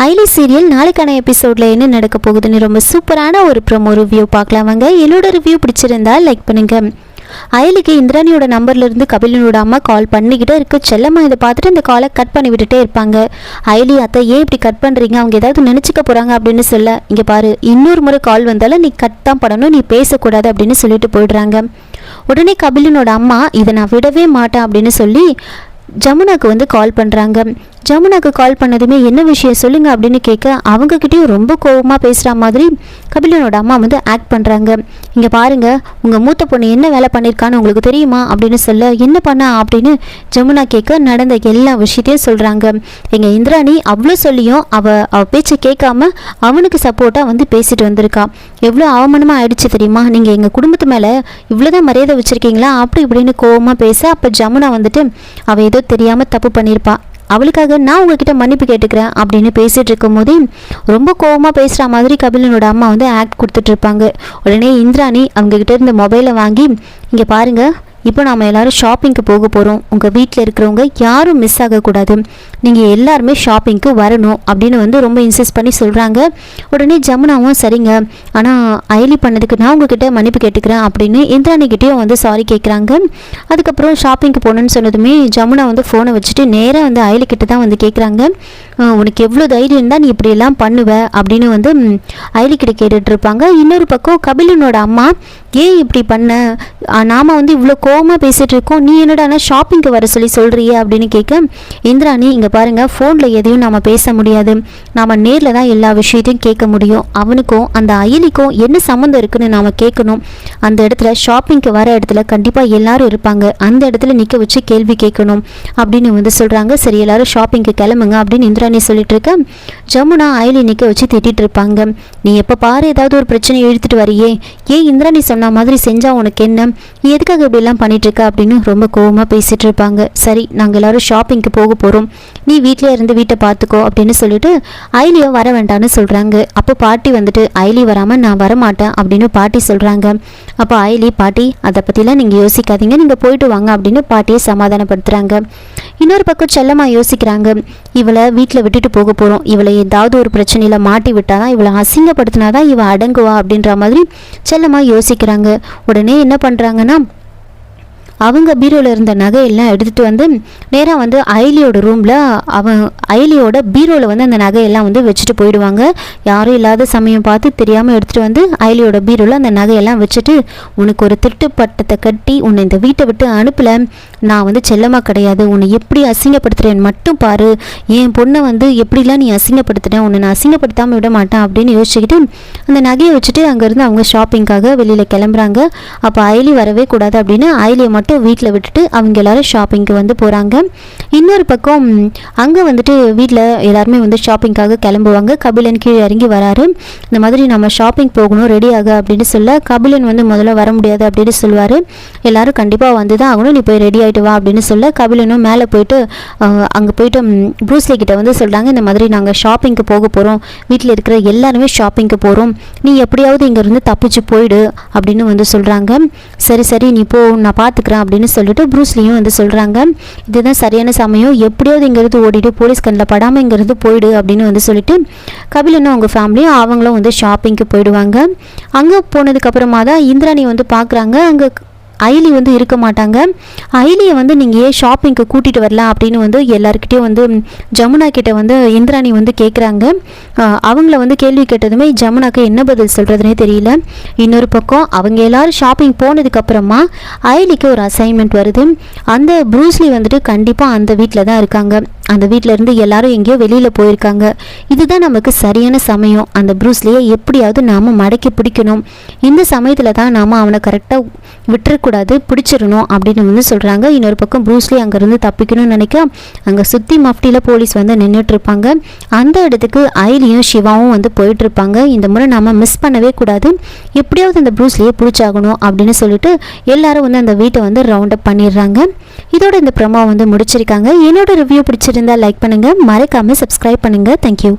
ஐலி serial நாளைக்கான எபிசோடில் என்ன நடக்க போகுதுன்னு ரொம்ப சூப்பரான ஒரு ப்ரோமோ ரிவ்யூ பார்க்கலாம் வாங்க. என்னோட ரிவ்யூ பிடிச்சிருந்தா லைக் பண்ணுங்க. ஐலிக்கு இந்திராணியோட நம்பர்லேருந்து கபிலனோட அம்மா கால் பண்ணிக்கிட்டே இருக்கு. செல்லம்மா இதை பார்த்துட்டு இந்த காலை கட் பண்ணி விட்டுட்டே இருப்பாங்க. ஐலி அத்தை ஏன் இப்படி கட் பண்ணுறீங்க, அவங்க ஏதாவது நினச்சிக்க போகிறாங்க அப்படின்னு சொல்ல, இங்கே பாரு இன்னொரு முறை கால் வந்தாலும் நீ கட் தான் பண்ணணும், நீ பேசக்கூடாது அப்படின்னு சொல்லிட்டு போயிடுறாங்க. உடனே கபிலனோட அம்மா இதை நான் விடவே மாட்டேன் அப்படின்னு சொல்லி ஜமுனாக்கு கால் பண்ணுறாங்க. ஜமுனாக்கு கால் பண்ணதுமே என்ன விஷயம் சொல்லுங்கள் அப்படின்னு கேட்க, அவங்கக்கிட்டேயும் ரொம்ப கோபமாக பேசுகிற மாதிரி கபிலனோட அம்மா ஆக்ட் பண்ணுறாங்க. இங்கே பாருங்கள், உங்கள் மூத்த பொண்ணு என்ன வேலை பண்ணியிருக்கான்னு உங்களுக்கு தெரியுமா அப்படின்னு சொல்ல, என்ன பண்ணா அப்படின்னு ஜமுனா கேட்க நடந்த எல்லா விஷயத்தையும் சொல்கிறாங்க. எங்கள் இந்திராணி அவ்வளோ சொல்லியும் அவள் பேச்சை கேட்காம அவனுக்கு சப்போர்ட்டாக பேசிட்டு வந்திருக்கா. எவ்வளோ அவமானமாக ஆயிடுச்சு தெரியுமா, நீங்கள் எங்கள் குடும்பத்து மேலே இவ்வளோதான் மரியாதை வச்சுருக்கீங்களா அப்படி இப்படின்னு கோபமாக பேச, அப்போ ஜமுனா அவள் ஏதோ தெரியாமல் தப்பு பண்ணியிருப்பா, அவளுக்காக நான் உங்ககிட்ட மன்னிப்பு கேட்டுக்கிறேன் அப்படின்னு பேசிகிட்டு இருக்கும் போதே ரொம்ப கோபமாக பேசுகிற மாதிரி கபிலனோட அம்மா ஆக்ட் கொடுத்துட்ருப்பாங்க. உடனே இந்திராணி அவங்கக்கிட்ட இருந்த மொபைலை வாங்கி, இங்கே பாருங்கள், இப்போ நாம் எல்லோரும் ஷாப்பிங்க்கு போக போகிறோம், உங்கள் வீட்டில் இருக்கிறவங்க யாரும் மிஸ் ஆகக்கூடாது, நீங்கள் எல்லாருமே ஷாப்பிங்க்கு வரணும் அப்படின்னு ரொம்ப இன்சிஸ்ட் பண்ணி சொல்கிறாங்க. உடனே ஜமுனாவும் சரிங்க, ஆனால் ஐலி பண்ணதுக்கு நான் உங்ககிட்ட மன்னிப்பு கேட்டுக்கிறேன் அப்படின்னு இந்திராணிக்கிட்டேயும் சாரி கேட்குறாங்க. அதுக்கப்புறம் ஷாப்பிங்க்கு போகணுன்னு சொன்னதுமே ஜமுனா ஃபோனை வச்சுட்டு நேராக ஐலிக்கிட்ட தான் கேட்குறாங்க, உனக்கு எவ்வளோ தைரியம் இருந்தால் நீ இப்படியெல்லாம் பண்ணுவ அப்படின்னு ஐலிக்கிட்ட கேட்டுட்ருப்பாங்க. இன்னொரு பக்கம் கபிலனோட அம்மா ஏன் இப்படி பண்ண, நாம் இவ்வளோ கோவமாக பேசிகிட்டு இருக்கோம், நீ என்னடானா ஷாப்பிங்க்கு வர சொல்லி சொல்கிறியே அப்படின்னு கேட்க, இந்திராணி இங்கே பாருங்கள், ஃபோனில் எதையும் நாம் பேச முடியாது, நாம் நேரில் தான் எல்லா விஷயத்தையும் கேட்க முடியும், அவனுக்கும் அந்த அயலிக்கும் என்ன சம்மந்தம் இருக்குன்னு நாம் கேட்கணும், அந்த இடத்துல ஷாப்பிங்க்கு வர இடத்துல கண்டிப்பாக எல்லாரும் இருப்பாங்க, அந்த இடத்துல நிற்க வச்சு கேள்வி கேட்கணும் அப்படின்னு சொல்கிறாங்க. சரி எல்லாரும் ஷாப்பிங்க்கு கிளம்புங்க அப்படின்னு இந்திராணி சொல்லிட்டு இருக்க, ஜமுனா அயலி நிற்க வச்சு திட்டிகிட்டு இருப்பாங்க. நீ எப்போ பாரு ஏதாவது ஒரு பிரச்சனையை இழுத்துட்டு வரையே, ஏன் இந்திராணி சொன்ன மாதிரி செஞ்சா உனக்கு என்ன, நீ எதுக்காக இப்படிலாம் பண்ணிட்டு இருக்க அப்படின்னு ரொம்ப கோவமாக பேசிட்டு இருப்பாங்க. சரி நாங்கள் எல்லாரும் ஷாப்பிங்க்கு போக போகிறோம், நீ வீட்டிலே இருந்து வீட்டை பார்த்துக்கோ அப்படின்னு சொல்லிட்டு ஐலியை வர வேண்டான்னு சொல்கிறாங்க. அப்போ பாட்டி ஐலி வராமல் நான் வரமாட்டேன் அப்படின்னு பாட்டி சொல்கிறாங்க. அப்போ ஐலி பாட்டி அதை பற்றிலாம் நீங்கள் யோசிக்காதீங்க, நீங்கள் போயிட்டு வாங்க அப்படின்னு பாட்டியை சமாதானப்படுத்துகிறாங்க. இன்னொரு பக்கம் செல்லம்மா யோசிக்கிறாங்க, இவளை வீட்டில் விட்டுட்டு போக போகிறோம், இவளை ஏதாவது ஒரு பிரச்சனையில் மாட்டி விட்டாதான், இவளை அசிங்கப்படுத்தினாதான் இவள் அடங்குவா அப்படின்ற மாதிரி செல்லம்மா யோசிக்கிறாங்க. உடனே என்ன பண்ணுறாங்கன்னா, அவங்க பீரோவில் இருந்த நகையெல்லாம் எடுத்துகிட்டு நேராக ஐலியோட ரூமில் ஐலியோட பீரோவில் அந்த நகையெல்லாம் வச்சுட்டு போயிடுவாங்க. யாரும் இல்லாத சமயம் பார்த்து தெரியாமல் எடுத்துகிட்டு ஐலியோட பீரோவில் அந்த நகையெல்லாம் வச்சுட்டு, உனக்கு ஒரு திருட்டு பட்டத்தை கட்டி உன்னை இந்த வீட்டை விட்டு அனுப்பலை, நான் செல்லமாக கிடையாது, உன்னை எப்படி அசிங்கப்படுத்துகிறேன்னு மட்டும் பாரு, என் பொண்ணை எப்படிலாம் நீ அசிங்கப்படுத்துகிறேன், உன்னை நான் அசிங்கப்படுத்தாமல் விட மாட்டேன் அப்படின்னு யோசிச்சுக்கிட்டு அந்த நகையை வச்சுட்டு அங்கேருந்து அவங்க ஷாப்பிங்காக வெளியில் கிளம்புறாங்க. அப்போ ஐலி வரவே கூடாது அப்படின்னு ஐலியை மட்டும் வீட்டில் விட்டுட்டு அவங்க எல்லாரும் ஷாப்பிங்க்கு போகிறாங்க. இன்னொரு பக்கம் அங்கே வீட்டில் எல்லாருமே ஷாப்பிங்காக கிளம்புவாங்க. கபிலன் கீழே இறங்கி வராரு. இந்த மாதிரி நம்ம ஷாப்பிங் போகணும் ரெடி ஆக அப்படின்னு சொல்ல, கபிலன் முதல்ல வர முடியாது அப்படின்னு சொல்லுவார். எல்லாரும் கண்டிப்பாக தான் ஆகணும், நீ போய் ரெடி ஆகிட்டு வா அப்படின்னு சொல்ல, கபிலனும் மேலே போயிட்டு அங்கே போயிட்டு ப்ரூஸ்லி கிட்ட சொல்கிறாங்க, இந்த மாதிரி நாங்கள் ஷாப்பிங்க்கு போக போகிறோம், வீட்டில் இருக்கிற எல்லாருமே ஷாப்பிங்க்கு போகிறோம், நீ எப்படியாவது இங்கேருந்து தப்பிச்சு போயிடு அப்படின்னு சொல்கிறாங்க. சரி சரி நீ போ, நான் பார்த்துக்கிறேன் அப்படின்னு சொல்லிட்டு ப்ரூஸ்லியும் சொல்கிறாங்க. இதுதான் சரியான சமயம், எப்படியாவது இங்கேருந்து ஓடிட்டு போலீஸ் கண்ணில் படாமல் இங்கேருந்து போயிடு அப்படின்னு சொல்லிட்டு கபிலனும் அவங்க ஃபேமிலியும் அவங்களும் ஷாப்பிங்க்கு போயிடுவாங்க. அங்கே போனதுக்கப்புறமா தான் இந்திராணி பார்க்குறாங்க, அங்கே ஐலி இருக்க மாட்டாங்க. ஐலியை நீங்கள் ஏன் ஷாப்பிங்க்கு கூட்டிகிட்டு வரலாம் அப்படின்னு எல்லாருக்கிட்டையும் ஜமுனா கிட்ட இந்திராணி கேட்குறாங்க. அவங்கள கேள்வி கேட்டதுமே ஜமுனாக்கு என்ன பதில் சொல்கிறதுனே தெரியல. இன்னொரு பக்கம் அவங்க எல்லோரும் ஷாப்பிங் போனதுக்கப்புறமா ஐலிக்கு ஒரு அசைன்மெண்ட் வருது. அந்த ப்ரூஸ்லி கண்டிப்பாக அந்த வீட்டில் தான் இருக்காங்க, அந்த வீட்டில் இருந்து எல்லாரும் எங்கேயோ வெளியில் போயிருக்காங்க, இதுதான் நமக்கு சரியான சமயம், அந்த ப்ரூஸ்லியை எப்படியாவது நாம் மடக்கி பிடிக்கணும், இந்த சமயத்தில் தான் நாம் அவனை கரெக்டாக விட்டுறக்கூடாது, பிடிச்சிடணும் அப்படின்னு சொல்கிறாங்க. இன்னொரு பக்கம் ப்ரூஸ்லி அங்கேருந்து தப்பிக்கணும்னு நினைக்க அங்கே சுற்றி மஃப்டியில் போலீஸ் நின்றுட்டுருப்பாங்க. அந்த இடத்துக்கு ஐலியும் சிவாவும் போயிட்டுருப்பாங்க. இந்த முறை நாம் மிஸ் பண்ணவே கூடாது, எப்படியாவது அந்த ப்ரூஸ்லியை பிடிச்சாகணும் அப்படின்னு சொல்லிட்டு எல்லாரும் அந்த வீட்டை ரவுண்ட் அப் பண்ணிடுறாங்க. இதோட இந்த ப்ரோமோ முடிச்சிருக்காங்க. என்னோட ரிவ்யூ பிடிச்சிருந்தா லைக் பண்ணுங்கள், மறக்காமல் சப்ஸ்கிரைப் பண்ணுங்கள். தேங்க்யூ.